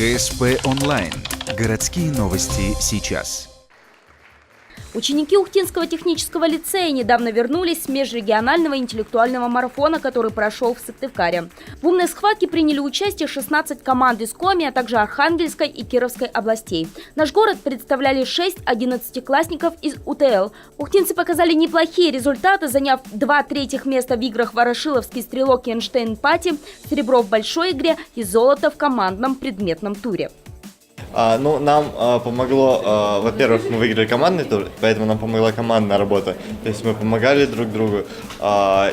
ГСП онлайн. Городские новости сейчас. Ученики Ухтинского технического лицея недавно вернулись с межрегионального интеллектуального марафона, который прошел в Сыктывкаре. В умной схватке приняли участие 16 команд из Коми, а также Архангельской и Кировской областей. Наш город представляли 6 11-классников из УТЛ. Ухтинцы показали неплохие результаты, заняв 2/3 места в играх «Ворошиловский стрелок» и «Эйнштейн-Пати», серебро в большой игре и золото в командном предметном туре. Нам помогло, во-первых, мы выиграли командный тур, поэтому нам помогла командная работа. То есть мы помогали друг другу.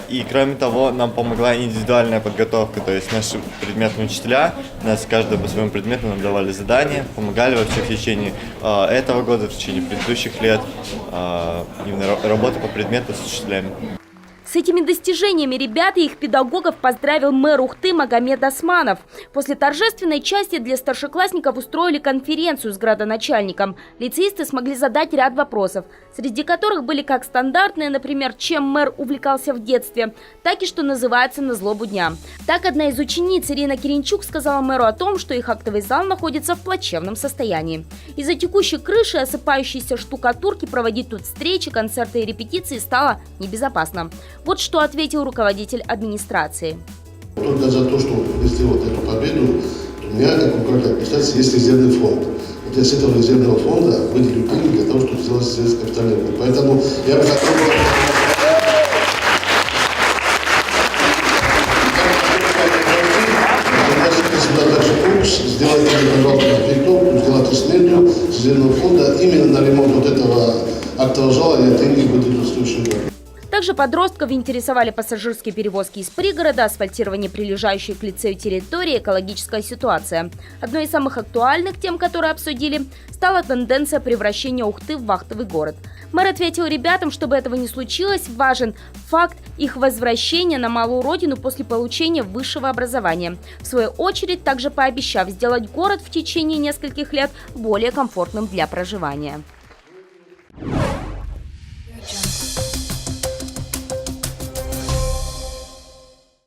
И кроме того, нам помогла индивидуальная подготовка. То есть наши предметные учителя, нас каждый по своему предмету нам давали задания, помогали вообще в течение этого года, в течение предыдущих лет, именно работа по предмету с учителями. С этими достижениями ребят и их педагогов поздравил мэр Ухты Магомед Османов. После торжественной части для старшеклассников устроили конференцию с градоначальником. Лицеисты смогли задать ряд вопросов, среди которых были как стандартные, например, чем мэр увлекался в детстве, так и что называется на злобу дня. Так, одна из учениц, Ирина Киренчук, сказала мэру о том, что их актовый зал находится в плачевном состоянии. Из-за текущей крыши и осыпающейся штукатурки проводить тут встречи, концерты и репетиции стало небезопасно. Вот что ответил руководитель администрации. Только за то, что привезли вот эту победу, у меня, как управляющий администрации, есть резервный фонд. Вот я с этого резервного фонда выделю деньги для того, чтобы сделать средства капитального. Поэтому я бы хотел сделать, пожалуйста, приток, сделать смету с резервного фонда именно на ремонт вот этого актового зала, я деньги выделю в следующем году. Также подростков интересовали пассажирские перевозки из пригорода, асфальтирование прилежащей к лицею территории, экологическая ситуация. Одной из самых актуальных тем, которые обсудили, стала тенденция превращения Ухты в вахтовый город. Мэр ответил ребятам, чтобы этого не случилось, важен факт их возвращения на малую родину после получения высшего образования. В свою очередь, также пообещав сделать город в течение нескольких лет более комфортным для проживания.